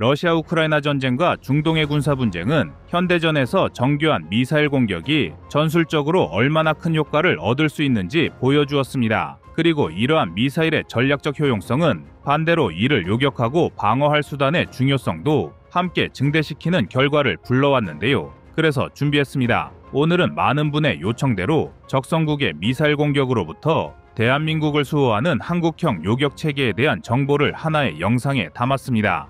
러시아 우크라이나 전쟁과 중동의 군사 분쟁은 현대전에서 정교한 미사일 공격이 전술적으로 얼마나 큰 효과를 얻을 수 있는지 보여주었습니다. 그리고 이러한 미사일의 전략적 효용성은 반대로 이를 요격하고 방어할 수단의 중요성도 함께 증대시키는 결과를 불러왔는데요. 그래서 준비했습니다. 오늘은 많은 분의 요청대로 적성국의 미사일 공격으로부터 대한민국을 수호하는 한국형 요격 체계에 대한 정보를 하나의 영상에 담았습니다.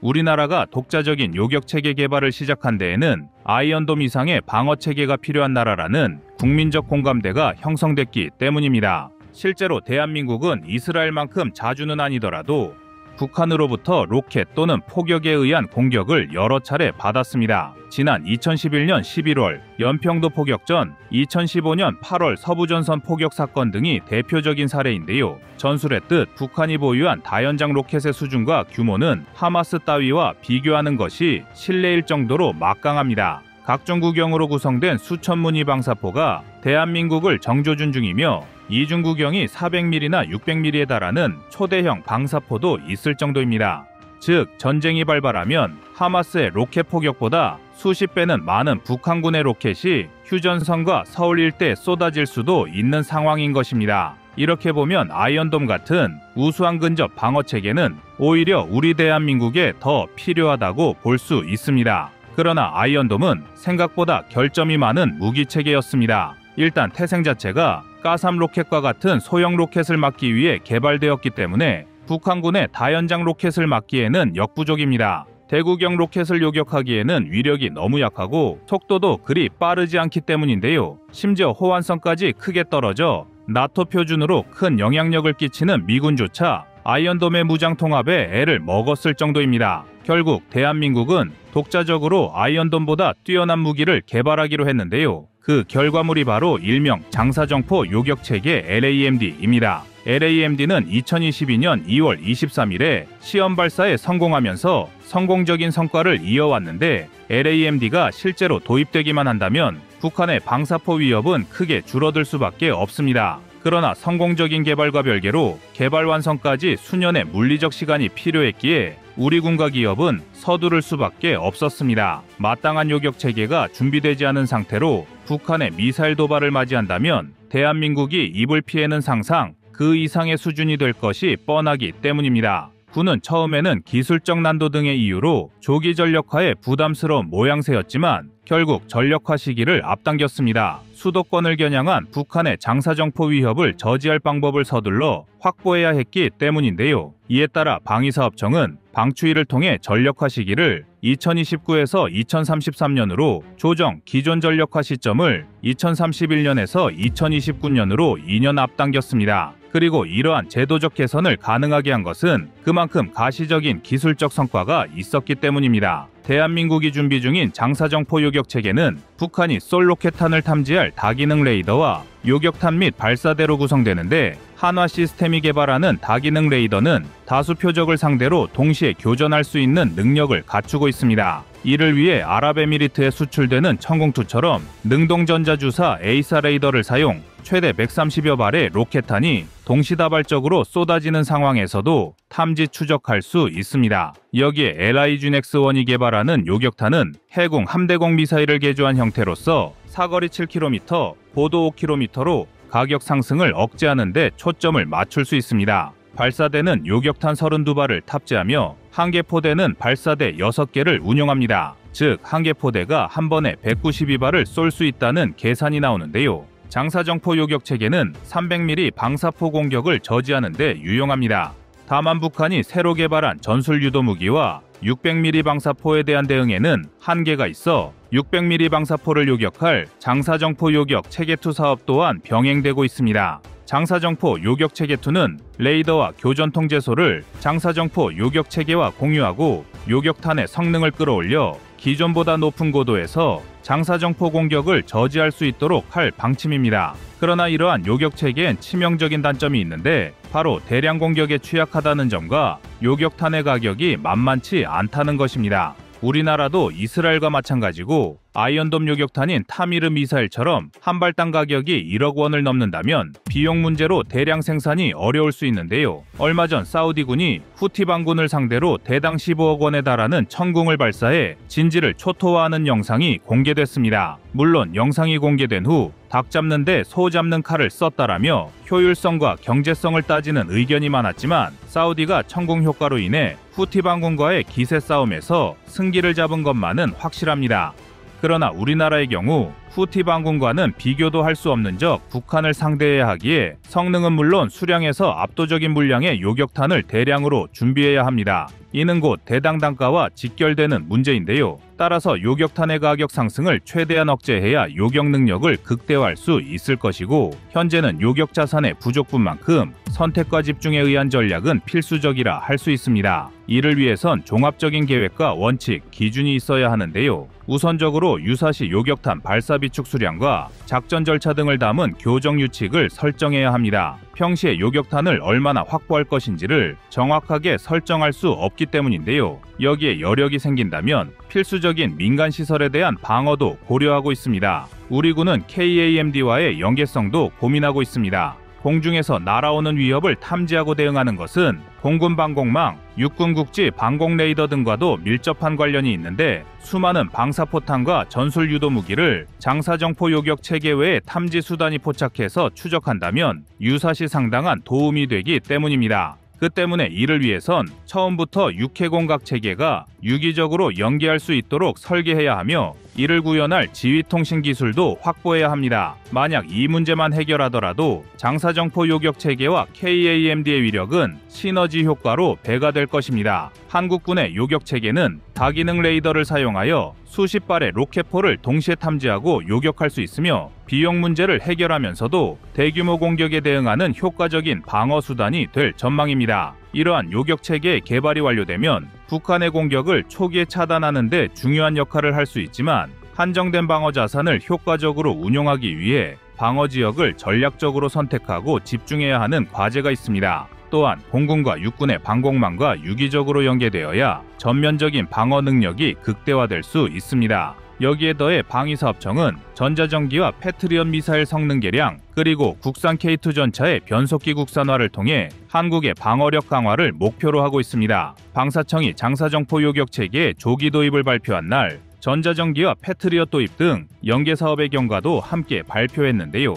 우리나라가 독자적인 요격 체계 개발을 시작한 데에는 아이언돔 이상의 방어 체계가 필요한 나라라는 국민적 공감대가 형성됐기 때문입니다. 실제로 대한민국은 이스라엘만큼 자주는 아니더라도 북한으로부터 로켓 또는 포격에 의한 공격을 여러 차례 받았습니다. 지난 2011년 11월 연평도 포격전, 2015년 8월 서부전선 포격 사건 등이 대표적인 사례인데요. 전술했듯 북한이 보유한 다연장 로켓의 수준과 규모는 하마스 따위와 비교하는 것이 실례일 정도로 막강합니다. 각종 구경으로 구성된 수천 문의 방사포가 대한민국을 정조준 중이며 이중 구경이 400mm나 600mm에 달하는 초대형 방사포도 있을 정도입니다. 즉, 전쟁이 발발하면 하마스의 로켓 포격보다 수십 배는 많은 북한군의 로켓이 휴전선과 서울 일대에 쏟아질 수도 있는 상황인 것입니다. 이렇게 보면 아이언돔 같은 우수한 근접 방어 체계는 오히려 우리 대한민국에 더 필요하다고 볼 수 있습니다. 그러나 아이언돔은 생각보다 결점이 많은 무기 체계였습니다. 일단 태생 자체가 가삼 로켓과 같은 소형 로켓을 막기 위해 개발되었기 때문에 북한군의 다연장 로켓을 막기에는 역부족입니다. 대구경 로켓을 요격하기에는 위력이 너무 약하고 속도도 그리 빠르지 않기 때문인데요. 심지어 호환성까지 크게 떨어져 나토 표준으로 큰 영향력을 끼치는 미군조차 아이언돔의 무장 통합에 애를 먹었을 정도입니다. 결국 대한민국은 독자적으로 아이언돔보다 뛰어난 무기를 개발하기로 했는데요. 그 결과물이 바로 일명 장사정포 요격체계 LAMD입니다. LAMD는 2022년 2월 23일에 시험 발사에 성공하면서 성공적인 성과를 이어왔는데 LAMD가 실제로 도입되기만 한다면 북한의 방사포 위협은 크게 줄어들 수밖에 없습니다. 그러나 성공적인 개발과 별개로 개발 완성까지 수년의 물리적 시간이 필요했기에 우리 군과 기업은 서두를 수밖에 없었습니다. 마땅한 요격 체계가 준비되지 않은 상태로 북한의 미사일 도발을 맞이한다면 대한민국이 입을 피해는 상상 그 이상의 수준이 될 것이 뻔하기 때문입니다. 군은 처음에는 기술적 난도 등의 이유로 조기 전력화에 부담스러운 모양새였지만 결국 전력화 시기를 앞당겼습니다. 수도권을 겨냥한 북한의 장사정포 위협을 저지할 방법을 서둘러 확보해야 했기 때문인데요. 이에 따라 방위사업청은 방추위를 통해 전력화 시기를 2029에서 2033년으로 조정, 기존 전력화 시점을 2031년에서 2029년으로 2년 앞당겼습니다. 그리고 이러한 제도적 개선을 가능하게 한 것은 그만큼 가시적인 기술적 성과가 있었기 때문입니다. 대한민국이 준비 중인 장사정포 요격체계는 북한이 솔로켓탄을 탐지할 다기능 레이더와 요격탄 및 발사대로 구성되는데 한화 시스템이 개발하는 다기능 레이더는 다수 표적을 상대로 동시에 교전할 수 있는 능력을 갖추고 있습니다. 이를 위해 아랍에미리트에 수출되는 천공투처럼 능동전자주사 에이사 레이더를 사용 최대 130여 발의 로켓탄이 동시다발적으로 쏟아지는 상황에서도 탐지 추적할 수 있습니다. 여기에 LIGNX-1이 개발하는 요격탄은 해군 함대공 미사일을 개조한 형태로서 사거리 7km, 고도 5km로 가격 상승을 억제하는 데 초점을 맞출 수 있습니다. 발사대는 요격탄 32발을 탑재하며 한 개 포대는 발사대 6개를 운용합니다. 즉, 한 개 포대가 한 번에 192발을 쏠 수 있다는 계산이 나오는데요. 장사정포 요격체계는 300mm 방사포 공격을 저지하는 데 유용합니다. 다만 북한이 새로 개발한 전술 유도 무기와 600mm 방사포에 대한 대응에는 한계가 있어 600mm 방사포를 요격할 장사정포 요격 체계2 사업 또한 병행되고 있습니다. 장사정포 요격 체계2는 레이더와 교전 통제소를 장사정포 요격 체계와 공유하고 요격탄의 성능을 끌어올려 기존보다 높은 고도에서 장사정포 공격을 저지할 수 있도록 할 방침입니다. 그러나 이러한 요격 체계엔 치명적인 단점이 있는데 바로 대량 공격에 취약하다는 점과 요격탄의 가격이 만만치 않다는 것입니다. 우리나라도 이스라엘과 마찬가지고 아이언돔 요격탄인 타미르 미사일처럼 한 발당 가격이 1억 원을 넘는다면 비용 문제로 대량 생산이 어려울 수 있는데요. 얼마 전 사우디군이 후티 반군을 상대로 대당 15억 원에 달하는 천궁을 발사해 진지를 초토화하는 영상이 공개됐습니다. 물론 영상이 공개된 후 닭 잡는데 소 잡는 칼을 썼다라며 효율성과 경제성을 따지는 의견이 많았지만 사우디가 천궁 효과로 인해 후티 반군과의 기세 싸움에서 승기를 잡은 것만은 확실합니다. 그러나 우리나라의 경우 후티 반군과는 비교도 할 수 없는 적 북한을 상대해야 하기에 성능은 물론 수량에서 압도적인 물량의 요격탄을 대량으로 준비해야 합니다. 이는 곧 대당 단가와 직결되는 문제인데요. 따라서 요격탄의 가격 상승을 최대한 억제해야 요격 능력을 극대화할 수 있을 것이고 현재는 요격 자산의 부족분 만큼 선택과 집중에 의한 전략은 필수적이라 할 수 있습니다. 이를 위해선 종합적인 계획과 원칙, 기준이 있어야 하는데요. 우선적으로 유사시 요격탄 발사 비축 수량과 작전 절차 등을 담은 교정 유칙을 설정해야 합니다. 평시에 요격탄을 얼마나 확보할 것인지를 정확하게 설정할 수 없기 때문인데요. 여기에 여력이 생긴다면 필수적인 민간 시설에 대한 방어도 고려하고 있습니다. 우리 군은 KAMD와의 연계성도 고민하고 있습니다. 공중에서 날아오는 위협을 탐지하고 대응하는 것은 공군 방공망, 육군 국지 방공 레이더 등과도 밀접한 관련이 있는데 수많은 방사포탄과 전술 유도 무기를 장사정포 요격 체계 외에 탐지 수단이 포착해서 추적한다면 유사시 상당한 도움이 되기 때문입니다. 그 때문에 이를 위해선 처음부터 육해공각 체계가 유기적으로 연계할 수 있도록 설계해야 하며 이를 구현할 지휘통신 기술도 확보해야 합니다. 만약 이 문제만 해결하더라도 장사정포 요격 체계와 KAMD의 위력은 시너지 효과로 배가 될 것입니다. 한국군의 요격 체계는 다기능 레이더를 사용하여 수십 발의 로켓포를 동시에 탐지하고 요격할 수 있으며 비용 문제를 해결하면서도 대규모 공격에 대응하는 효과적인 방어 수단이 될 전망입니다. 이러한 요격 체계의 개발이 완료되면 북한의 공격을 초기에 차단하는 데 중요한 역할을 할 수 있지만 한정된 방어 자산을 효과적으로 운용하기 위해 방어 지역을 전략적으로 선택하고 집중해야 하는 과제가 있습니다. 또한 공군과 육군의 방공망과 유기적으로 연계되어야 전면적인 방어 능력이 극대화될 수 있습니다. 여기에 더해 방위사업청은 전자전기와 패트리엇 미사일 성능 개량 그리고 국산 K2 전차의 변속기 국산화를 통해 한국의 방어력 강화를 목표로 하고 있습니다. 방사청이 장사정포 요격 체계의 조기 도입을 발표한 날 전자전기와 패트리엇 도입 등 연계 사업의 경과도 함께 발표했는데요.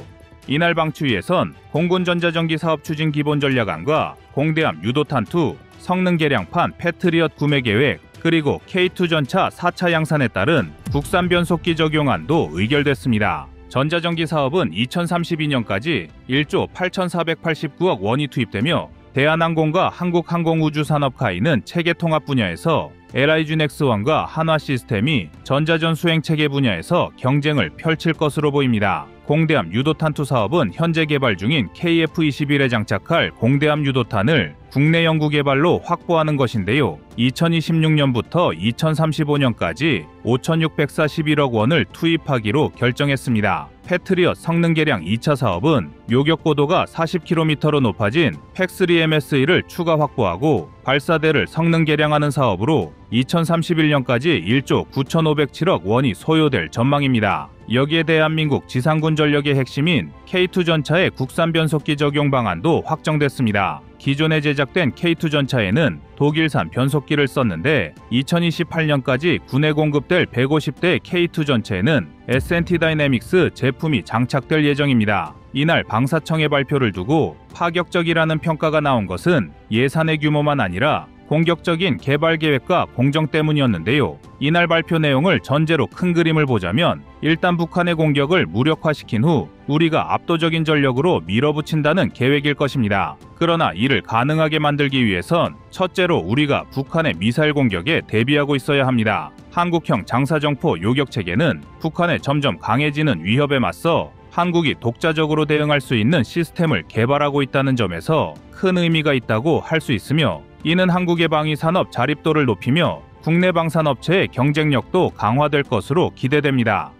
이날 방추위에선 공군 전자전기 사업 추진 기본 전략안과 공대함 유도탄2, 성능 개량판 패트리엇 구매 계획, 그리고 K2 전차 4차 양산에 따른 국산 변속기 적용안도 의결됐습니다. 전자전기 사업은 2032년까지 1조 8,489억 원이 투입되며 대한항공과 한국항공우주산업카이는 체계 통합 분야에서 LIG-X1과 한화시스템이 전자전 수행체계 분야에서 경쟁을 펼칠 것으로 보입니다. 공대함 유도탄2 사업은 현재 개발 중인 KF-21에 장착할 공대함 유도탄을 국내 연구 개발로 확보하는 것인데요. 2026년부터 2035년까지 5,641억 원을 투입하기로 결정했습니다. 패트리엇 성능 개량 2차 사업은 요격 고도가 40km로 높아진 팩3MSE를 추가 확보하고 발사대를 성능 개량하는 사업으로 2031년까지 1조 9,507억 원이 소요될 전망입니다. 여기에 대한민국 지상군 전력의 핵심인 K2 전차의 국산 변속기 적용 방안도 확정됐습니다. 기존에 제작된 K2 전차에는 독일산 변속기를 썼는데 2028년까지 군에 공급될 150대 K2 전차에는 S&T 다이내믹스 제품이 장착될 예정입니다. 이날 방사청의 발표를 두고 파격적이라는 평가가 나온 것은 예산의 규모만 아니라 공격적인 개발 계획과 공정 때문이었는데요. 이날 발표 내용을 전제로 큰 그림을 보자면 일단 북한의 공격을 무력화시킨 후 우리가 압도적인 전력으로 밀어붙인다는 계획일 것입니다. 그러나 이를 가능하게 만들기 위해선 첫째로 우리가 북한의 미사일 공격에 대비하고 있어야 합니다. 한국형 장사정포 요격 체계는 북한의 점점 강해지는 위협에 맞서 한국이 독자적으로 대응할 수 있는 시스템을 개발하고 있다는 점에서 큰 의미가 있다고 할 수 있으며 이는 한국의 방위산업 자립도를 높이며 국내 방산업체의 경쟁력도 강화될 것으로 기대됩니다.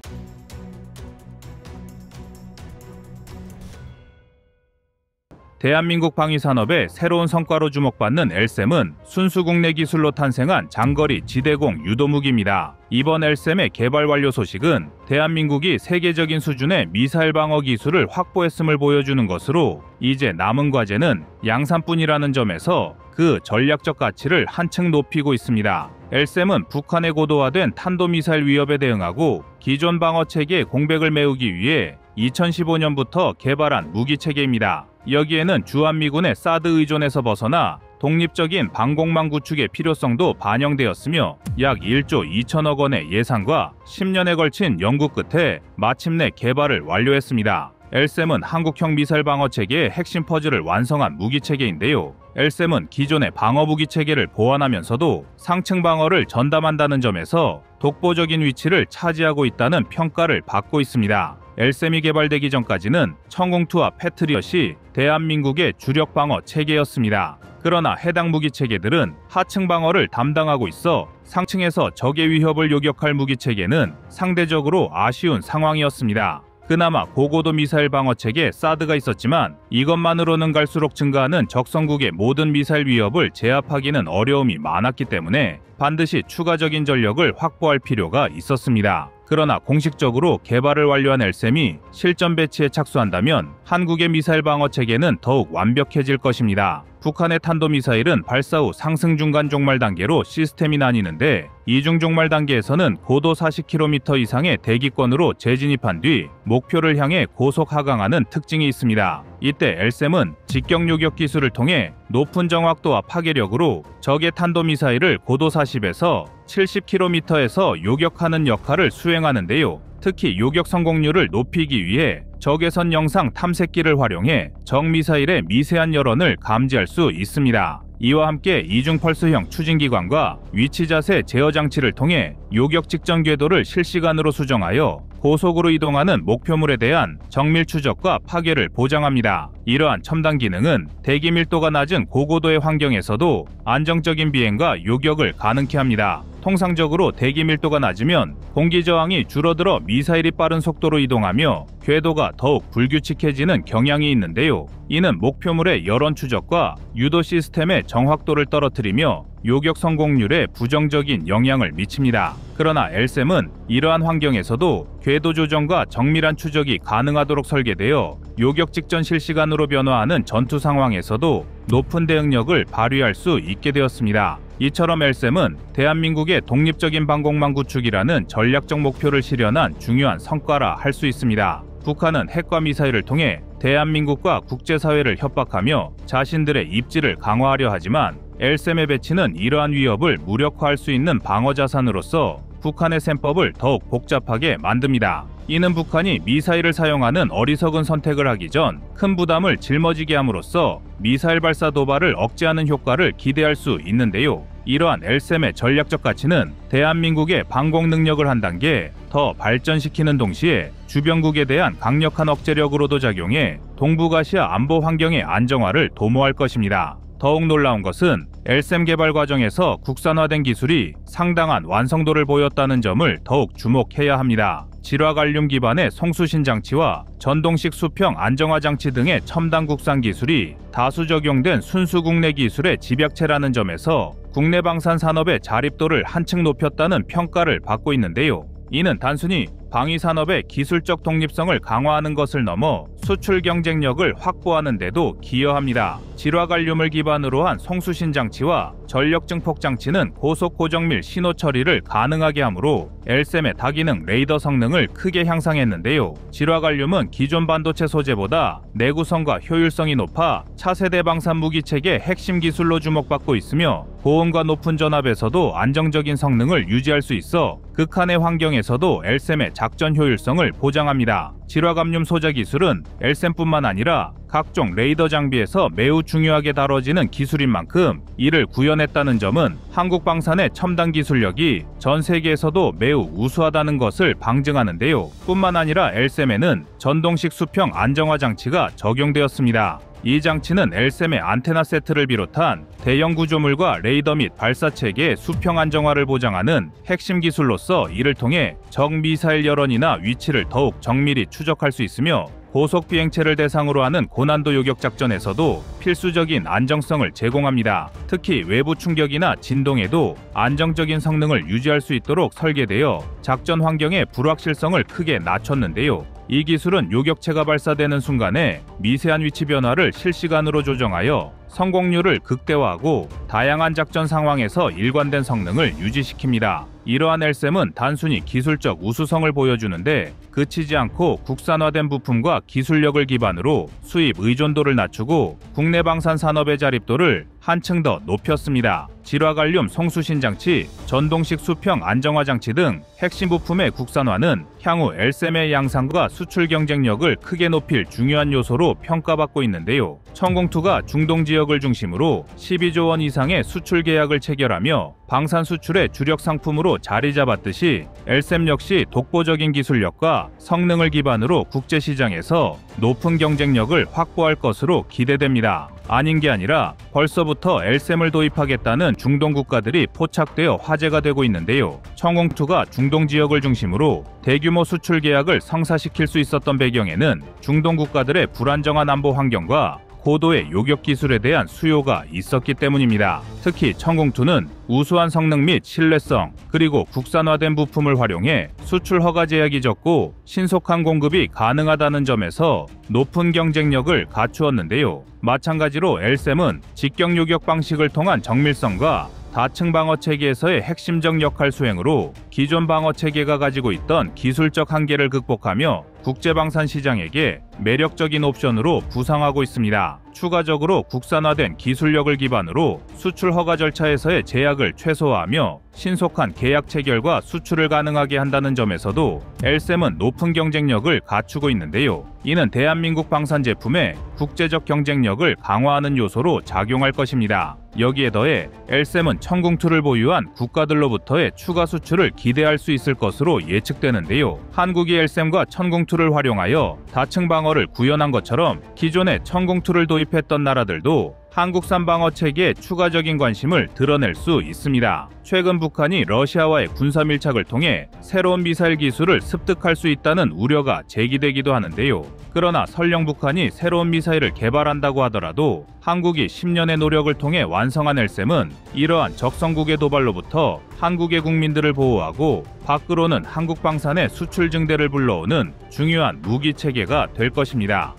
대한민국 방위산업의 새로운 성과로 주목받는 LSAM은 순수 국내 기술로 탄생한 장거리 지대공 유도무기입니다. 이번 LSAM의 개발 완료 소식은 대한민국이 세계적인 수준의 미사일 방어 기술을 확보했음을 보여주는 것으로 이제 남은 과제는 양산뿐이라는 점에서 그 전략적 가치를 한층 높이고 있습니다. LSAM은 북한의 고도화된 탄도미사일 위협에 대응하고 기존 방어체계의 공백을 메우기 위해 2015년부터 개발한 무기체계입니다. 여기에는 주한미군의 사드 의존에서 벗어나 독립적인 방공망 구축의 필요성도 반영되었으며 약 1조 2천억 원의 예산과 10년에 걸친 연구 끝에 마침내 개발을 완료했습니다. LSAM은 한국형 미사일 방어체계의 핵심 퍼즐을 완성한 무기체계인데요. LSAM은 기존의 방어무기체계를 보완하면서도 상층 방어를 전담한다는 점에서 독보적인 위치를 차지하고 있다는 평가를 받고 있습니다. LSAM이 개발되기 전까지는 청공투와 패트리엇이 대한민국의 주력 방어 체계였습니다. 그러나 해당 무기체계들은 하층 방어를 담당하고 있어 상층에서 적의 위협을 요격할 무기체계는 상대적으로 아쉬운 상황이었습니다. 그나마 고고도 미사일 방어체계 사드가 있었지만 이것만으로는 갈수록 증가하는 적성국의 모든 미사일 위협을 제압하기는 어려움이 많았기 때문에 반드시 추가적인 전력을 확보할 필요가 있었습니다. 그러나 공식적으로 개발을 완료한 LSAM이 실전 배치에 착수한다면 한국의 미사일 방어 체계는 더욱 완벽해질 것입니다. 북한의 탄도미사일은 발사 후 상승 중간 종말 단계로 시스템이 나뉘는데 이중 종말 단계에서는 고도 40km 이상의 대기권으로 재진입한 뒤 목표를 향해 고속 하강하는 특징이 있습니다. 이때 LSAM은 직격 요격 기술을 통해 높은 정확도와 파괴력으로 적의 탄도미사일을 고도 40에서 70km에서 요격하는 역할을 수행하는데요. 특히 요격 성공률을 높이기 위해 적외선 영상 탐색기를 활용해 적 미사일의 미세한 여론을 감지할 수 있습니다. 이와 함께 이중 펄스형 추진기관과 위치 자세 제어 장치를 통해 요격 직전 궤도를 실시간으로 수정하여 고속으로 이동하는 목표물에 대한 정밀 추적과 파괴를 보장합니다. 이러한 첨단 기능은 대기 밀도가 낮은 고고도의 환경에서도 안정적인 비행과 요격을 가능케 합니다. 통상적으로 대기 밀도가 낮으면 공기 저항이 줄어들어 미사일이 빠른 속도로 이동하며 궤도가 더욱 불규칙해지는 경향이 있는데요. 이는 목표물의 여론 추적과 유도 시스템의 정확도를 떨어뜨리며 요격 성공률에 부정적인 영향을 미칩니다. 그러나 LSAM은 이러한 환경에서도 궤도 조정과 정밀한 추적이 가능하도록 설계되어 요격 직전 실시간으로 변화하는 전투 상황에서도 높은 대응력을 발휘할 수 있게 되었습니다. 이처럼 LSAM은 대한민국의 독립적인 방공망 구축이라는 전략적 목표를 실현한 중요한 성과라 할 수 있습니다. 북한은 핵과 미사일을 통해 대한민국과 국제사회를 협박하며 자신들의 입지를 강화하려 하지만 LSAM의 배치는 이러한 위협을 무력화할 수 있는 방어자산으로서 북한의 셈법을 더욱 복잡하게 만듭니다. 이는 북한이 미사일을 사용하는 어리석은 선택을 하기 전 큰 부담을 짊어지게 함으로써 미사일 발사 도발을 억제하는 효과를 기대할 수 있는데요. 이러한 LSAM의 전략적 가치는 대한민국의 방공 능력을 한 단계 더 발전시키는 동시에 주변국에 대한 강력한 억제력으로도 작용해 동북아시아 안보 환경의 안정화를 도모할 것입니다. 더욱 놀라운 것은 LSAM 개발 과정에서 국산화된 기술이 상당한 완성도를 보였다는 점을 더욱 주목해야 합니다. 질화갈륨 기반의 송수신 장치와 전동식 수평 안정화 장치 등의 첨단 국산 기술이 다수 적용된 순수 국내 기술의 집약체라는 점에서 국내 방산 산업의 자립도를 한층 높였다는 평가를 받고 있는데요. 이는 단순히 방위 산업의 기술적 독립성을 강화하는 것을 넘어 수출 경쟁력을 확보하는 데도 기여합니다. 질화갈륨을 기반으로 한 송수신 장치와 전력 증폭 장치는 고속 고정밀 신호 처리를 가능하게 하므로 LSAM의 다기능 레이더 성능을 크게 향상했는데요. 질화갈륨은 기존 반도체 소재보다 내구성과 효율성이 높아 차세대 방산 무기체계 핵심 기술로 주목받고 있으며 고온과 높은 전압에서도 안정적인 성능을 유지할 수 있어 극한의 환경에서도 LSAM의 작전 효율성을 보장합니다. 질화감륨 소자 기술은 LSAM뿐만 아니라 각종 레이더 장비에서 매우 중요하게 다뤄지는 기술인 만큼 이를 구현했다는 점은 한국 방산의 첨단 기술력이 전 세계에서도 매우 우수하다는 것을 방증하는데요. 뿐만 아니라 LSAM에는 전동식 수평 안정화 장치가 적용되었습니다. 이 장치는 LSAM의 안테나 세트를 비롯한 대형 구조물과 레이더 및 발사체계의 수평 안정화를 보장하는 핵심 기술로서 이를 통해 적 미사일 여론이나 위치를 더욱 정밀히 추적할 수 있으며 고속 비행체를 대상으로 하는 고난도 요격 작전에서도 필수적인 안정성을 제공합니다. 특히 외부 충격이나 진동에도 안정적인 성능을 유지할 수 있도록 설계되어 작전 환경의 불확실성을 크게 낮췄는데요. 이 기술은 요격체가 발사되는 순간에 미세한 위치 변화를 실시간으로 조정하여 성공률을 극대화하고 다양한 작전 상황에서 일관된 성능을 유지시킵니다. 이러한 LSAM은 단순히 기술적 우수성을 보여주는데 그치지 않고 국산화된 부품과 기술력을 기반으로 수입 의존도를 낮추고 국내 방산 산업의 자립도를 한층 더 높였습니다. 질화갈륨 송수신 장치, 전동식 수평 안정화 장치 등 핵심 부품의 국산화는 향후 LSAM의 양산과 수출 경쟁력을 크게 높일 중요한 요소로 평가받고 있는데요. 천공투가 중동 지역을 중심으로 12조 원 이상의 수출 계약을 체결하며 방산 수출의 주력 상품으로 자리 잡았듯이 LSAM 역시 독보적인 기술력과 성능을 기반으로 국제시장에서 높은 경쟁력을 확보할 것으로 기대됩니다. 아닌 게 아니라 벌써부터 LSAM을 도입하겠다는 중동 국가들이 포착되어 화제가 되고 있는데요. 천공투가 중동 지역을 중심으로 대규모 수출 계약을 성사시킬 수 있었던 배경에는 중동 국가들의 불안정한 안보 환경과 고도의 요격 기술에 대한 수요가 있었기 때문입니다. 특히 천공투는 우수한 성능 및 신뢰성, 그리고 국산화된 부품을 활용해 수출 허가 제약이 적고 신속한 공급이 가능하다는 점에서 높은 경쟁력을 갖추었는데요. 마찬가지로 LSAM은 직경 요격 방식을 통한 정밀성과 다층 방어 체계에서의 핵심적 역할 수행으로 기존 방어 체계가 가지고 있던 기술적 한계를 극복하며 국제방산 시장에게 매력적인 옵션으로 부상하고 있습니다. 추가적으로 국산화된 기술력을 기반으로 수출 허가 절차에서의 제약을 최소화하며 신속한 계약 체결과 수출을 가능하게 한다는 점에서도 LSAM은 높은 경쟁력을 갖추고 있는데요. 이는 대한민국 방산 제품의 국제적 경쟁력을 강화하는 요소로 작용할 것입니다. 여기에 더해 LSAM은 천공투를 보유한 국가들로부터의 추가 수출을 기대할 수 있을 것으로 예측되는데요. 한국이 LSAM과 천공투를 활용하여 다층 방어를 구현한 것처럼 기존에 천공투를 도입했던 나라들도 한국산 방어 체계에 추가적인 관심을 드러낼 수 있습니다. 최근 북한이 러시아와의 군사 밀착을 통해 새로운 미사일 기술을 습득할 수 있다는 우려가 제기되기도 하는데요. 그러나 설령 북한이 새로운 미사일을 개발한다고 하더라도 한국이 10년의 노력을 통해 완성한 LSAM은 이러한 적성국의 도발로부터 한국의 국민들을 보호하고 밖으로는 한국 방산의 수출 증대를 불러오는 중요한 무기 체계가 될 것입니다.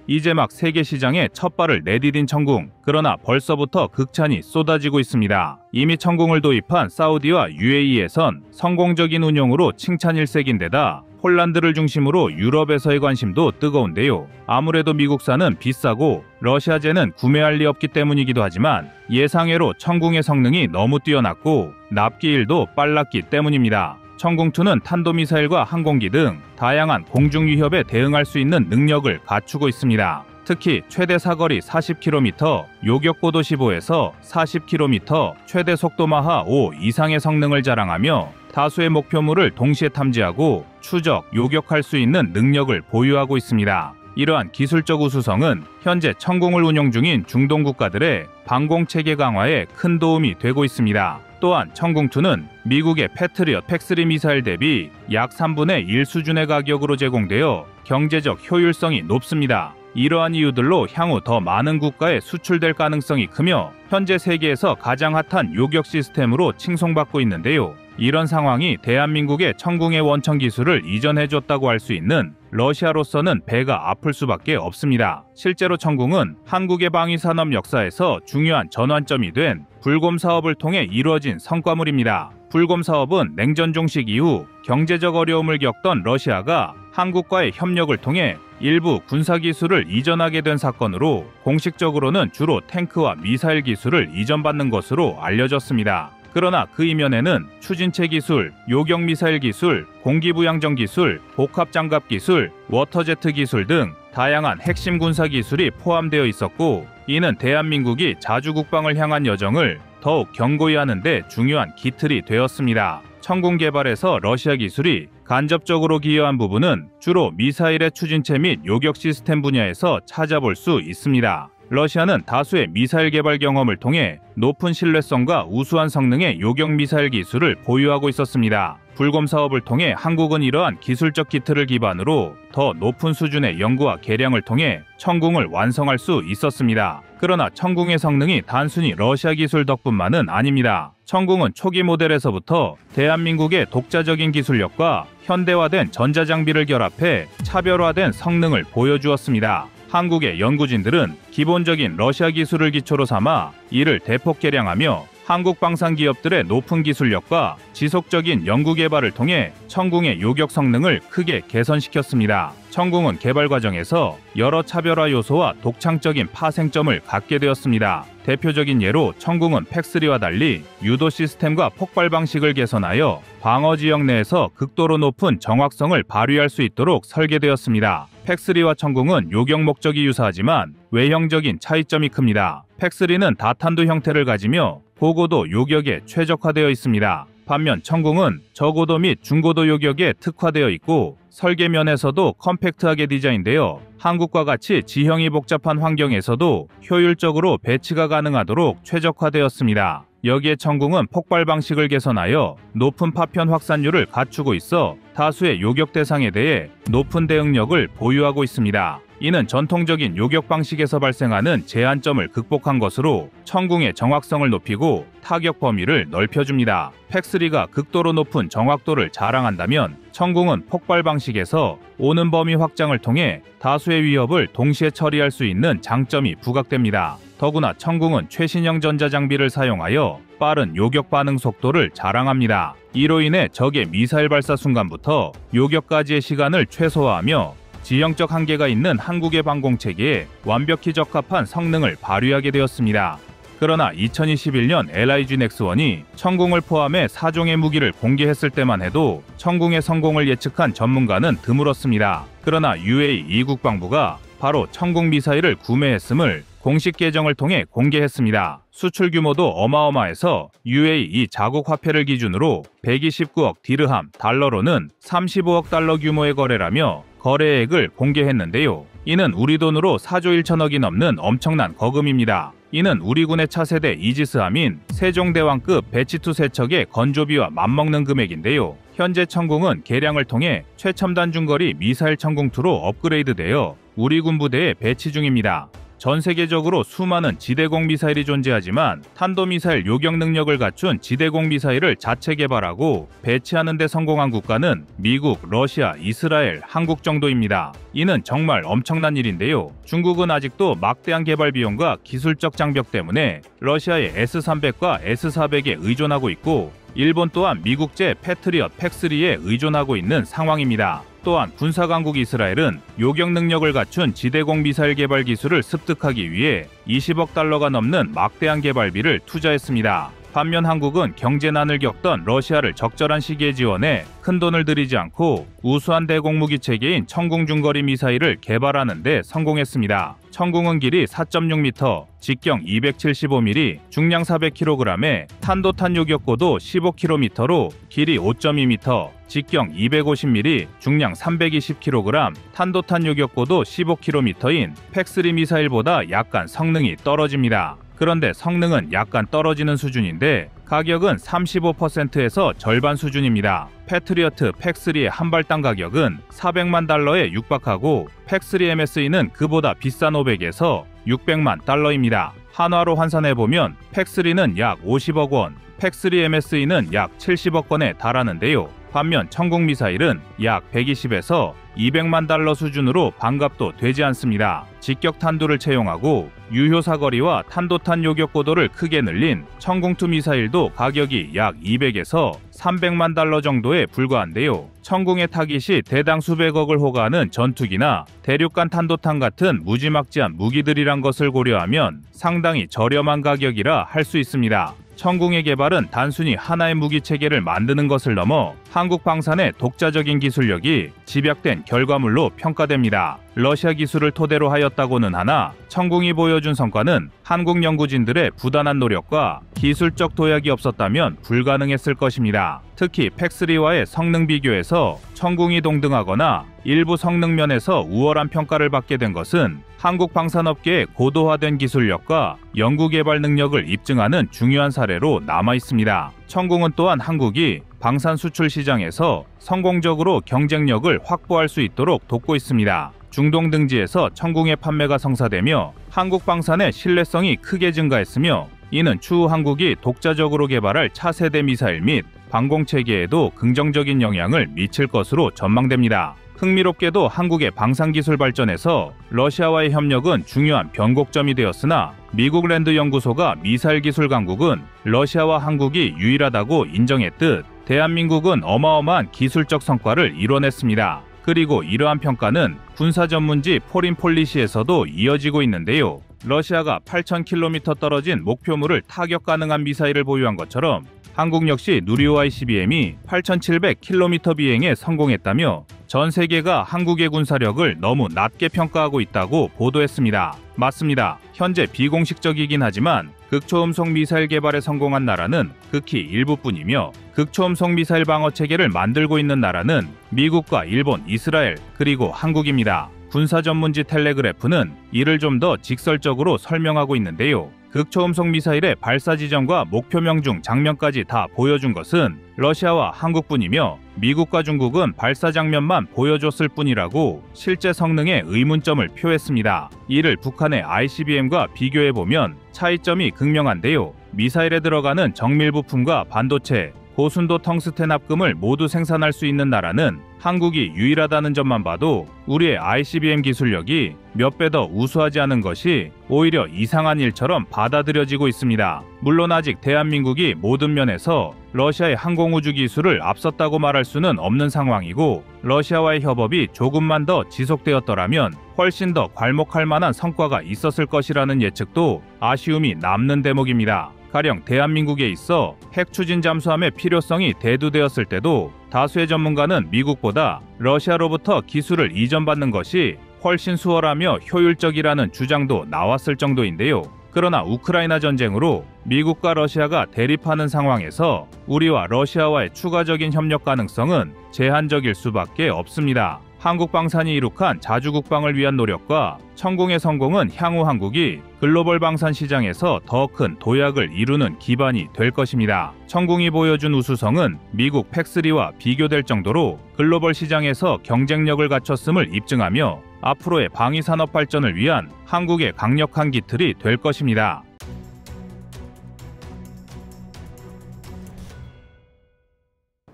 이제 막 세계 시장에 첫 발을 내디딘 천궁. 그러나 벌써부터 극찬이 쏟아지고 있습니다. 이미 천궁을 도입한 사우디와 UAE에선 성공적인 운용으로 칭찬 일색인데다 폴란드를 중심으로 유럽에서의 관심도 뜨거운데요. 아무래도 미국산은 비싸고 러시아제는 구매할 리 없기 때문이기도 하지만 예상외로 천궁의 성능이 너무 뛰어났고 납기일도 빨랐기 때문입니다. 천궁2는 탄도미사일과 항공기 등 다양한 공중 위협에 대응할 수 있는 능력을 갖추고 있습니다. 특히 최대 사거리 40km, 요격고도 15에서 40km, 최대 속도 마하 5 이상의 성능을 자랑하며 다수의 목표물을 동시에 탐지하고 추적, 요격할 수 있는 능력을 보유하고 있습니다. 이러한 기술적 우수성은 현재 천궁을 운용 중인 중동 국가들의 방공체계 강화에 큰 도움이 되고 있습니다. 또한 천궁2는 미국의 패트리엇 팩3 미사일 대비 약 3분의 1 수준의 가격으로 제공되어 경제적 효율성이 높습니다. 이러한 이유들로 향후 더 많은 국가에 수출될 가능성이 크며 현재 세계에서 가장 핫한 요격 시스템으로 칭송받고 있는데요. 이런 상황이 대한민국의 천궁의 원천 기술을 이전해줬다고 할 수 있는 러시아로서는 배가 아플 수밖에 없습니다. 실제로 천궁은 한국의 방위산업 역사에서 중요한 전환점이 된 불곰 사업을 통해 이루어진 성과물입니다. 불곰 사업은 냉전 종식 이후 경제적 어려움을 겪던 러시아가 한국과의 협력을 통해 일부 군사기술을 이전하게 된 사건으로 공식적으로는 주로 탱크와 미사일 기술을 이전받는 것으로 알려졌습니다. 그러나 그 이면에는 추진체 기술, 요격 미사일 기술, 공기부양정 기술, 복합장갑 기술, 워터제트 기술 등 다양한 핵심 군사 기술이 포함되어 있었고, 이는 대한민국이 자주 국방을 향한 여정을 더욱 견고히 하는 데 중요한 기틀이 되었습니다. 천궁 개발에서 러시아 기술이 간접적으로 기여한 부분은 주로 미사일의 추진체 및 요격 시스템 분야에서 찾아볼 수 있습니다. 러시아는 다수의 미사일 개발 경험을 통해 높은 신뢰성과 우수한 성능의 요격 미사일 기술을 보유하고 있었습니다. 불곰 사업을 통해 한국은 이러한 기술적 기틀을 기반으로 더 높은 수준의 연구와 개량을 통해 천궁을 완성할 수 있었습니다. 그러나 천궁의 성능이 단순히 러시아 기술 덕분만은 아닙니다. 천궁은 초기 모델에서부터 대한민국의 독자적인 기술력과 현대화된 전자장비를 결합해 차별화된 성능을 보여주었습니다. 한국의 연구진들은 기본적인 러시아 기술을 기초로 삼아 이를 대폭 개량하며 한국 방산 기업들의 높은 기술력과 지속적인 연구 개발을 통해 천궁의 요격 성능을 크게 개선시켰습니다. 천궁은 개발 과정에서 여러 차별화 요소와 독창적인 파생점을 갖게 되었습니다. 대표적인 예로 천궁은 팩3와 달리 유도 시스템과 폭발 방식을 개선하여 방어 지역 내에서 극도로 높은 정확성을 발휘할 수 있도록 설계되었습니다. 팩3와 천궁은 요격 목적이 유사하지만 외형적인 차이점이 큽니다. 팩3는 다탄두 형태를 가지며 고고도 요격에 최적화되어 있습니다. 반면 천궁은 저고도 및 중고도 요격에 특화되어 있고 설계면에서도 컴팩트하게 디자인되어 한국과 같이 지형이 복잡한 환경에서도 효율적으로 배치가 가능하도록 최적화되었습니다. 여기에 천궁은 폭발 방식을 개선하여 높은 파편 확산율을 갖추고 있어 다수의 요격 대상에 대해 높은 대응력을 보유하고 있습니다. 이는 전통적인 요격 방식에서 발생하는 제한점을 극복한 것으로 천궁의 정확성을 높이고 타격 범위를 넓혀줍니다. 팩3가 극도로 높은 정확도를 자랑한다면 천궁은 폭발 방식에서 오는 범위 확장을 통해 다수의 위협을 동시에 처리할 수 있는 장점이 부각됩니다. 더구나 천궁은 최신형 전자장비를 사용하여 빠른 요격 반응 속도를 자랑합니다. 이로 인해 적의 미사일 발사 순간부터 요격까지의 시간을 최소화하며 지형적 한계가 있는 한국의 방공체계에 완벽히 적합한 성능을 발휘하게 되었습니다. 그러나 2021년 LIG 넥스1이 천궁을 포함해 4종의 무기를 공개했을 때만 해도 천궁의 성공을 예측한 전문가는 드물었습니다. 그러나 UAE 국방부가 바로 천궁 미사일을 구매했음을 공식 계정을 통해 공개했습니다. 수출 규모도 어마어마해서 UAE 자국 화폐를 기준으로 129억 디르함, 달러로는 35억 달러 규모의 거래라며 거래액을 공개했는데요. 이는 우리 돈으로 4조 1천억이 넘는 엄청난 거금입니다. 이는 우리 군의 차세대 이지스함인 세종대왕급 배치2 세척의 건조비와 맞먹는 금액인데요. 현재 천궁은 개량을 통해 최첨단 중거리 미사일 천궁2로 업그레이드되어 우리 군 부대에 배치 중입니다. 전 세계적으로 수많은 지대공 미사일이 존재하지만 탄도미사일 요격 능력을 갖춘 지대공 미사일을 자체 개발하고 배치하는 데 성공한 국가는 미국, 러시아, 이스라엘, 한국 정도입니다. 이는 정말 엄청난 일인데요. 중국은 아직도 막대한 개발 비용과 기술적 장벽 때문에 러시아의 S-300과 S-400에 의존하고 있고 일본 또한 미국제 패트리엇 팩3에 의존하고 있는 상황입니다. 또한 군사강국 이스라엘은 요격 능력을 갖춘 지대공 미사일 개발 기술을 습득하기 위해 20억 달러가 넘는 막대한 개발비를 투자했습니다. 반면 한국은 경제난을 겪던 러시아를 적절한 시기에 지원해 큰돈을 들이지 않고 우수한 대공무기 체계인 천궁 중거리 미사일을 개발하는 데 성공했습니다. 천궁은 길이 4.6m, 직경 275mm, 중량 400kg에 탄도탄 요격고도 15km로 길이 5.2m, 직경 250mm, 중량 320kg, 탄도탄 요격고도 15km인 팩3 미사일보다 약간 성능이 떨어집니다. 그런데 성능은 약간 떨어지는 수준인데 가격은 35%에서 절반 수준입니다. 패트리어트 팩3의 한발당 가격은 400만 달러에 육박하고 팩3 MSE는 그보다 비싼 500에서 600만 달러입니다. 한화로 환산해보면 팩3는 약 50억 원, 팩3 MSE는 약 70억 원에 달하는데요. 반면 천궁 미사일은 약 120에서 200만 달러 수준으로 반값도 되지 않습니다. 직격 탄두를 채용하고 유효 사거리와 탄도탄 요격 고도를 크게 늘린 천궁2 미사일도 가격이 약 200에서 300만 달러 정도에 불과한데요. 천궁의 타깃이 대당 수백억을 호가하는 전투기나 대륙간 탄도탄 같은 무지막지한 무기들이란 것을 고려하면 상당히 저렴한 가격이라 할 수 있습니다. 천궁의 개발은 단순히 하나의 무기 체계를 만드는 것을 넘어 한국 방산의 독자적인 기술력이 집약된 결과물로 평가됩니다. 러시아 기술을 토대로 하였다고는 하나 천궁이 보여준 성과는 한국 연구진들의 부단한 노력과 기술적 도약이 없었다면 불가능했을 것입니다. 특히 팩3와의 성능 비교에서 천궁이 동등하거나 일부 성능 면에서 우월한 평가를 받게 된 것은 한국 방산업계의 고도화된 기술력과 연구개발 능력을 입증하는 중요한 사례로 남아 있습니다. 천궁은 또한 한국이 방산 수출 시장에서 성공적으로 경쟁력을 확보할 수 있도록 돕고 있습니다. 중동 등지에서 천궁의 판매가 성사되며 한국 방산의 신뢰성이 크게 증가했으며 이는 추후 한국이 독자적으로 개발할 차세대 미사일 및 방공체계에도 긍정적인 영향을 미칠 것으로 전망됩니다. 흥미롭게도 한국의 방산기술 발전에서 러시아와의 협력은 중요한 변곡점이 되었으나 미국 랜드 연구소가 미사일 기술 강국은 러시아와 한국이 유일하다고 인정했듯 대한민국은 어마어마한 기술적 성과를 이뤄냈습니다. 그리고 이러한 평가는 군사 전문지 포린폴리시에서도 이어지고 있는데요. 러시아가 8,000km 떨어진 목표물을 타격 가능한 미사일을 보유한 것처럼 한국 역시 누리호 ICBM이 8,700km 비행에 성공했다며 전 세계가 한국의 군사력을 너무 낮게 평가하고 있다고 보도했습니다. 맞습니다. 현재 비공식적이긴 하지만 극초음속 미사일 개발에 성공한 나라는 극히 일부뿐이며 극초음속 미사일 방어 체계를 만들고 있는 나라는 미국과 일본, 이스라엘, 그리고 한국입니다. 군사 전문지 텔레그래프는 이를 좀 더 직설적으로 설명하고 있는데요. 극초음속 미사일의 발사 지점과 목표명 중 장면까지 다 보여준 것은 러시아와 한국뿐이며 미국과 중국은 발사 장면만 보여줬을 뿐이라고 실제 성능에 의문점을 표했습니다. 이를 북한의 ICBM과 비교해보면 차이점이 극명한데요. 미사일에 들어가는 정밀 부품과 반도체, 고순도 텅스텐 합금을 모두 생산할 수 있는 나라는 한국이 유일하다는 점만 봐도 우리의 ICBM 기술력이 몇 배 더 우수하지 않은 것이 오히려 이상한 일처럼 받아들여지고 있습니다. 물론 아직 대한민국이 모든 면에서 러시아의 항공우주 기술을 앞섰다고 말할 수는 없는 상황이고 러시아와의 협업이 조금만 더 지속되었더라면 훨씬 더 괄목할 만한 성과가 있었을 것이라는 예측도 아쉬움이 남는 대목입니다. 가령 대한민국에 있어 핵 추진 잠수함의 필요성이 대두되었을 때도 다수의 전문가는 미국보다 러시아로부터 기술을 이전받는 것이 훨씬 수월하며 효율적이라는 주장도 나왔을 정도인데요. 그러나 우크라이나 전쟁으로 미국과 러시아가 대립하는 상황에서 우리와 러시아와의 추가적인 협력 가능성은 제한적일 수밖에 없습니다. 한국 방산이 이룩한 자주 국방을 위한 노력과 천궁의 성공은 향후 한국이 글로벌 방산 시장에서 더 큰 도약을 이루는 기반이 될 것입니다. 천궁이 보여준 우수성은 미국 팩3와 비교될 정도로 글로벌 시장에서 경쟁력을 갖췄음을 입증하며 앞으로의 방위산업 발전을 위한 한국의 강력한 기틀이 될 것입니다.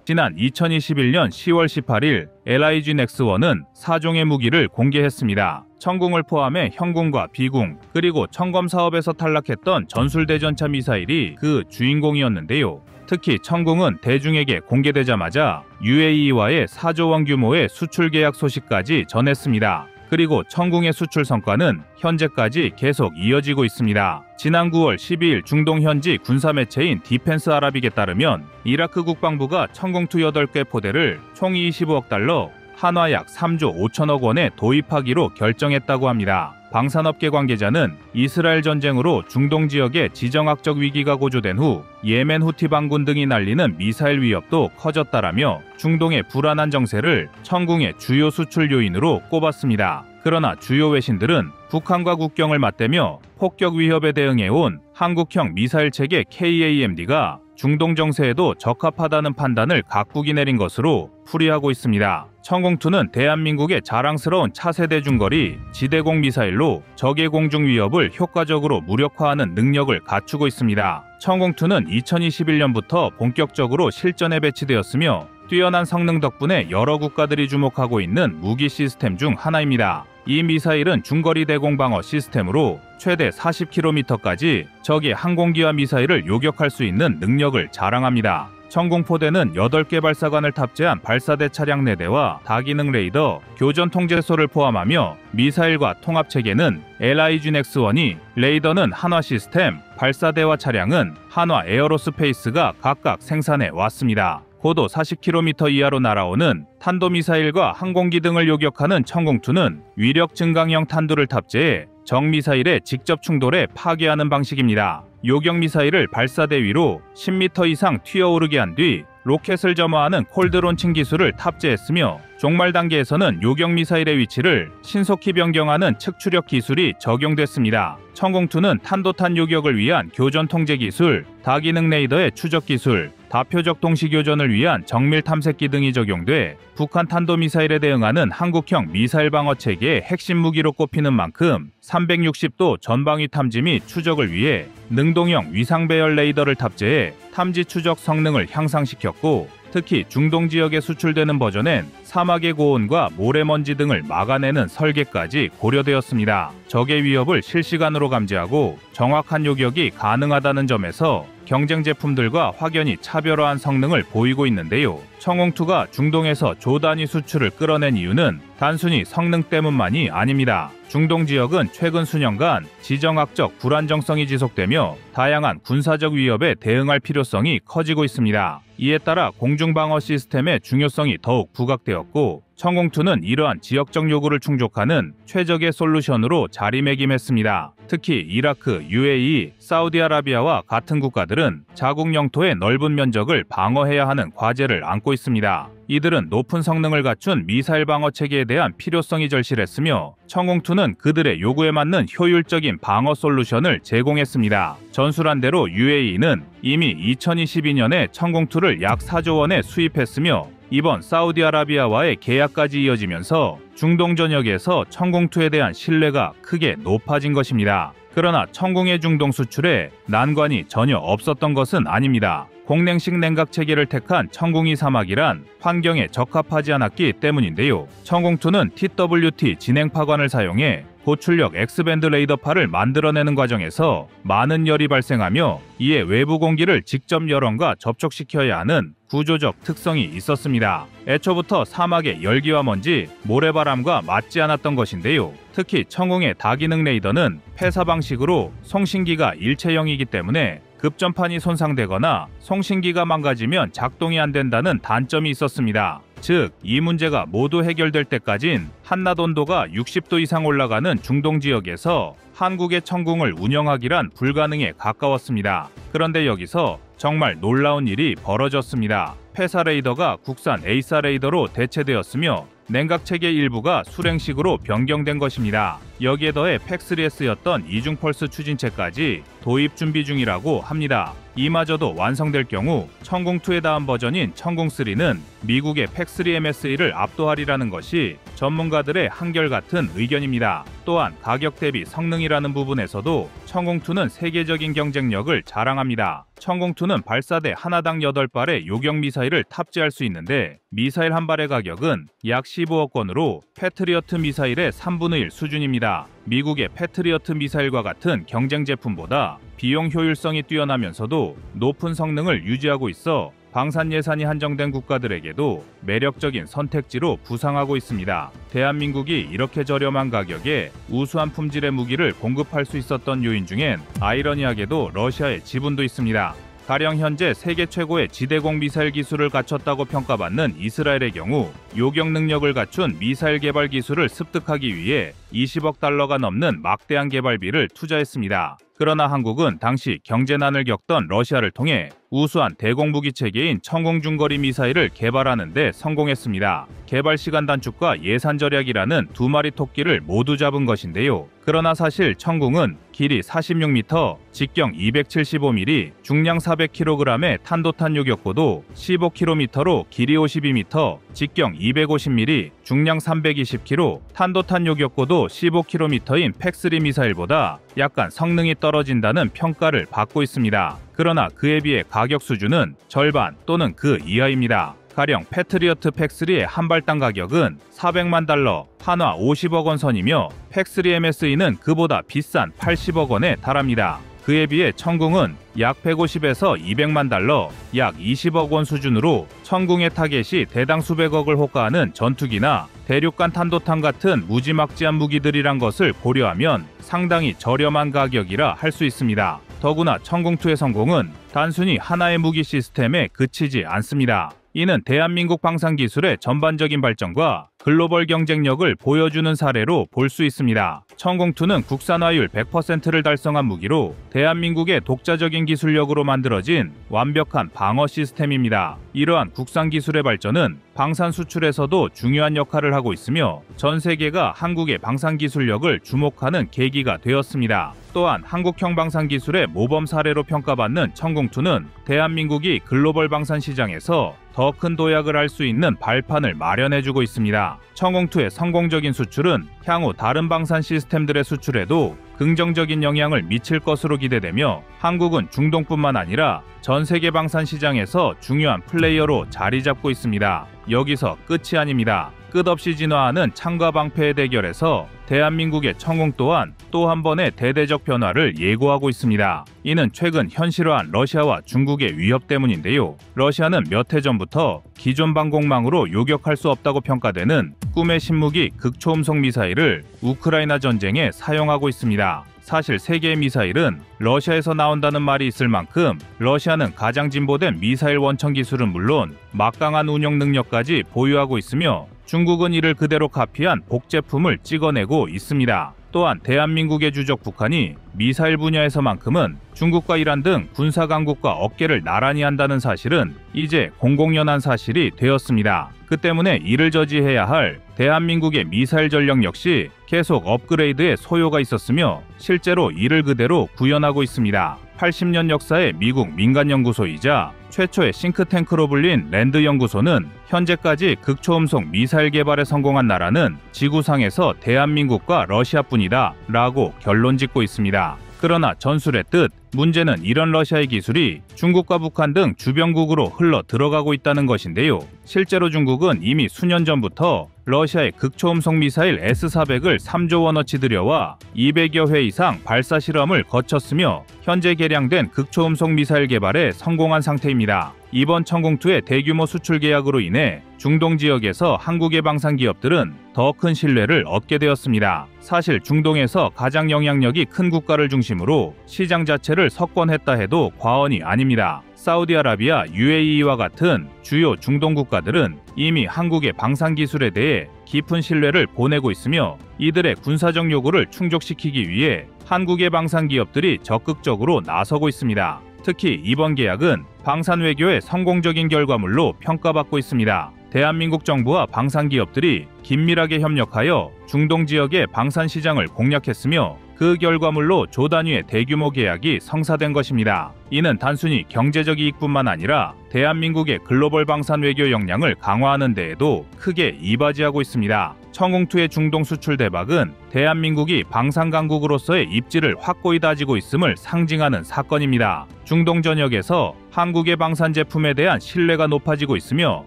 지난 2021년 10월 18일 LIG 넥스1은 4종의 무기를 공개했습니다. 천궁을 포함해 형궁과 비궁, 그리고 천검 사업에서 탈락했던 전술대전차 미사일이 그 주인공이었는데요. 특히 천궁은 대중에게 공개되자마자 UAE와의 4조 원 규모의 수출 계약 소식까지 전했습니다. 그리고 천궁의 수출 성과는 현재까지 계속 이어지고 있습니다. 지난 9월 12일 중동 현지 군사 매체인 디펜스 아라빅에 따르면 이라크 국방부가 천궁2 8개 포대를 총 25억 달러, 한화 약 3조 5천억 원에 도입하기로 결정했다고 합니다. 방산업계 관계자는 이스라엘 전쟁으로 중동 지역에 지정학적 위기가 고조된 후 예멘 후티 반군 등이 날리는 미사일 위협도 커졌다라며 중동의 불안한 정세를 천궁의 주요 수출 요인으로 꼽았습니다. 그러나 주요 외신들은 북한과 국경을 맞대며 폭격 위협에 대응해온 한국형 미사일 체계 KAMD가 중동 정세에도 적합하다는 판단을 각국이 내린 것으로 풀이하고 있습니다. 천궁2는 대한민국의 자랑스러운 차세대 중거리 지대공 미사일로 적의 공중 위협을 효과적으로 무력화하는 능력을 갖추고 있습니다. 천궁2는 2021년부터 본격적으로 실전에 배치되었으며 뛰어난 성능 덕분에 여러 국가들이 주목하고 있는 무기 시스템 중 하나입니다. 이 미사일은 중거리 대공 방어 시스템으로 최대 40km까지 적의 항공기와 미사일을 요격할 수 있는 능력을 자랑합니다. 천궁포대는 8개 발사관을 탑재한 발사대 차량 4대와 다기능 레이더, 교전 통제소를 포함하며 미사일과 통합체계는 LIG 넥스1이, 레이더는 한화 시스템, 발사대와 차량은 한화 에어로스페이스가 각각 생산해 왔습니다. 고도 40km 이하로 날아오는 탄도미사일과 항공기 등을 요격하는 천궁2는 위력 증강형 탄두를 탑재해 적미사일에 직접 충돌해 파괴하는 방식입니다. 요격미사일을 발사대 위로 10m 이상 튀어오르게 한 뒤 로켓을 점화하는 콜드론칭 기술을 탑재했으며 종말 단계에서는 요격미사일의 위치를 신속히 변경하는 측추력 기술이 적용됐습니다. 천궁2는 탄도탄 요격을 위한 교전 통제 기술, 다기능 레이더의 추적 기술, 다표적 동시교전을 위한 정밀 탐색기 등이 적용돼 북한 탄도미사일에 대응하는 한국형 미사일 방어 체계의 핵심 무기로 꼽히는 만큼 360도 전방위 탐지 및 추적을 위해 능동형 위상 배열 레이더를 탑재해 탐지 추적 성능을 향상시켰고, 특히 중동 지역에 수출되는 버전엔 사막의 고온과 모래먼지 등을 막아내는 설계까지 고려되었습니다. 적의 위협을 실시간으로 감지하고 정확한 요격이 가능하다는 점에서 경쟁 제품들과 확연히 차별화한 성능을 보이고 있는데요. 청홍2가 중동에서 조 단위 수출을 끌어낸 이유는 단순히 성능 때문만이 아닙니다. 중동 지역은 최근 수년간 지정학적 불안정성이 지속되며 다양한 군사적 위협에 대응할 필요성이 커지고 있습니다. 이에 따라 공중방어 시스템의 중요성이 더욱 부각되었고, 청홍2는 이러한 지역적 요구를 충족하는 최적의 솔루션으로 자리매김했습니다. 특히 이라크, UAE, 사우디아라비아와 같은 국가들은 자국 영토의 넓은 면적을 방어해야 하는 과제를 안고 있습니다. 이들은 높은 성능을 갖춘 미사일 방어 체계에 대한 필요성이 절실했으며, 청홍2는 그들의 요구에 맞는 효율적인 방어 솔루션을 제공했습니다. 전술한 대로 UAE는 이미 2022년에 청홍2를 약 4조 원에 수입했으며, 이번 사우디아라비아와의 계약까지 이어지면서 중동 전역에서 청홍2에 대한 신뢰가 크게 높아진 것입니다. 그러나 청공의 중동 수출에 난관이 전혀 없었던 것은 아닙니다. 공냉식 냉각 체계를 택한 청공이 사막이란 환경에 적합하지 않았기 때문인데요. 청공2는 TWT 진행파관을 사용해 고출력 X밴드 레이더파를 만들어내는 과정에서 많은 열이 발생하며, 이에 외부 공기를 직접 열원과 접촉시켜야 하는 구조적 특성이 있었습니다. 애초부터 사막의 열기와 먼지, 모래바람과 맞지 않았던 것인데요. 특히 청공의 다기능 레이더는 폐사 방식으로 송신기가 일체형이기 때문에 급전판이 손상되거나 송신기가 망가지면 작동이 안 된다는 단점이 있었습니다. 즉, 이 문제가 모두 해결될 때까진 한낮 온도가 60도 이상 올라가는 중동 지역에서 한국의 청궁을 운영하기란 불가능에 가까웠습니다. 그런데 여기서 정말 놀라운 일이 벌어졌습니다. 폐사 레이더가 국산 A사 레이더로 대체되었으며 냉각체계 일부가 수랭식으로 변경된 것입니다. 여기에 더해 팩3S였던 이중펄스 추진체까지 도입 준비 중이라고 합니다. 이마저도 완성될 경우 청공2의 다음 버전인 청공3는 미국의 팩3MSE를 압도하리라는 것이 전문가들의 한결같은 의견입니다. 또한 가격 대비 성능이라는 부분에서도 청공2는 세계적인 경쟁력을 자랑합니다. 청공2는 발사대 하나당 8발의 요격 미사일을 탑재할 수 있는데, 미사일 한 발의 가격은 약 15억 원으로 패트리어트 미사일의 3분의 1 수준입니다. 미국의 패트리어트 미사일과 같은 경쟁 제품보다 비용 효율성이 뛰어나면서도 높은 성능을 유지하고 있어 방산 예산이 한정된 국가들에게도 매력적인 선택지로 부상하고 있습니다. 대한민국이 이렇게 저렴한 가격에 우수한 품질의 무기를 공급할 수 있었던 요인 중엔 아이러니하게도 러시아의 지분도 있습니다. 가령 현재 세계 최고의 지대공 미사일 기술을 갖췄다고 평가받는 이스라엘의 경우 요격 능력을 갖춘 미사일 개발 기술을 습득하기 위해 20억 달러가 넘는 막대한 개발비를 투자했습니다. 그러나 한국은 당시 경제난을 겪던 러시아를 통해 우수한 대공무기 체계인 청공중거리 미사일을 개발하는 데 성공했습니다. 개발 시간 단축과 예산 절약이라는 두 마리 토끼를 모두 잡은 것인데요. 그러나 사실 청공은 길이 46m, 직경 275mm, 중량 400kg의 탄도탄 요격고도 15km로 길이 52m, 직경 250mm, 중량 320kg, 탄도탄 요격고도 15km인 팩3 미사일보다 약간 성능이 떨어진다는 평가를 받고 있습니다. 그러나 그에 비해 가격 수준은 절반 또는 그 이하입니다. 가령 패트리어트 팩3의 한 발당 가격은 400만 달러, 한화 50억 원 선이며 팩3MSE는 그보다 비싼 80억 원에 달합니다. 그에 비해 청궁은 약 150에서 200만 달러, 약 20억 원 수준으로 청궁의 타겟이 대당 수백억을 호가하는 전투기나 대륙간 탄도탄 같은 무지막지한 무기들이란 것을 고려하면 상당히 저렴한 가격이라 할 수 있습니다. 더구나 청궁2의 성공은 단순히 하나의 무기 시스템에 그치지 않습니다. 이는 대한민국 방산기술의 전반적인 발전과 글로벌 경쟁력을 보여주는 사례로 볼 수 있습니다. 청공투는 국산화율 100%를 달성한 무기로 대한민국의 독자적인 기술력으로 만들어진 완벽한 방어 시스템입니다. 이러한 국산 기술의 발전은 방산 수출에서도 중요한 역할을 하고 있으며 전 세계가 한국의 방산 기술력을 주목하는 계기가 되었습니다. 또한 한국형 방산 기술의 모범 사례로 평가받는 청공투는 대한민국이 글로벌 방산 시장에서 더 큰 도약을 할 수 있는 발판을 마련해주고 있습니다. 청공투의 성공적인 수출은 향후 다른 방산 시스템들의 수출에도 긍정적인 영향을 미칠 것으로 기대되며 한국은 중동뿐만 아니라 전 세계 방산 시장에서 중요한 플레이어로 자리 잡고 있습니다. 여기서 끝이 아닙니다. 끝없이 진화하는 창과 방패의 대결에서 대한민국의 청공 또한 또 한 번의 대대적 변화를 예고하고 있습니다. 이는 최근 현실화한 러시아와 중국의 위협 때문인데요. 러시아는 몇 해 전부터 기존 방공망으로 요격할 수 없다고 평가되는 꿈의 신무기 극초음속 미사일을 우크라이나 전쟁에 사용하고 있습니다. 사실 세계의 미사일은 러시아에서 나온다는 말이 있을 만큼 러시아는 가장 진보된 미사일 원천 기술은 물론 막강한 운용 능력까지 보유하고 있으며 중국은 이를 그대로 카피한 복제품을 찍어내고 있습니다. 또한 대한민국의 주적 북한이 미사일 분야에서만큼은 중국과 이란 등 군사 강국과 어깨를 나란히 한다는 사실은 이제 공공연한 사실이 되었습니다. 그 때문에 이를 저지해야 할 대한민국의 미사일 전력 역시 계속 업그레이드에 소요가 있었으며 실제로 이를 그대로 구현하고 있습니다. 80년 역사의 미국 민간연구소이자 최초의 싱크탱크로 불린 랜드 연구소는 현재까지 극초음속 미사일 개발에 성공한 나라는 지구상에서 대한민국과 러시아뿐이다 라고 결론 짓고 있습니다. 그러나 전술의 뜻, 문제는 이런 러시아의 기술이 중국과 북한 등 주변국으로 흘러 들어가고 있다는 것인데요. 실제로 중국은 이미 수년 전부터 러시아의 극초음속 미사일 S-400을 3조 원어치 들여와 200여 회 이상 발사 실험을 거쳤으며 현재 개량된 극초음속 미사일 개발에 성공한 상태입니다. 이번 청공투의 대규모 수출 계약으로 인해 중동 지역에서 한국의 방산 기업들은 더 큰 신뢰를 얻게 되었습니다. 사실 중동에서 가장 영향력이 큰 국가를 중심으로 시장 자체를 석권했다 해도 과언이 아닙니다. 사우디아라비아, UAE와 같은 주요 중동 국가들은 이미 한국의 방산 기술에 대해 깊은 신뢰를 보내고 있으며 이들의 군사적 요구를 충족시키기 위해 한국의 방산 기업들이 적극적으로 나서고 있습니다. 특히 이번 계약은 방산 외교의 성공적인 결과물로 평가받고 있습니다. 대한민국 정부와 방산 기업들이 긴밀하게 협력하여 중동 지역의 방산 시장을 공략했으며 그 결과물로 조 단위의 대규모 계약이 성사된 것입니다. 이는 단순히 경제적 이익뿐만 아니라 대한민국의 글로벌 방산 외교 역량을 강화하는 데에도 크게 이바지하고 있습니다. 청공투의 중동 수출 대박은 대한민국이 방산 강국으로서의 입지를 확고히 다지고 있음을 상징하는 사건입니다. 중동 전역에서 한국의 방산 제품에 대한 신뢰가 높아지고 있으며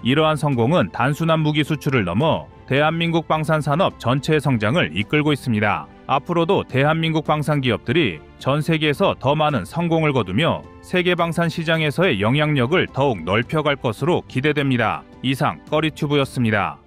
이러한 성공은 단순한 무기 수출을 넘어 대한민국 방산 산업 전체의 성장을 이끌고 있습니다. 앞으로도 대한민국 방산 기업들이 전 세계에서 더 많은 성공을 거두며 세계 방산 시장에서의 영향력을 더욱 넓혀갈 것으로 기대됩니다. 이상 꺼리튜브였습니다.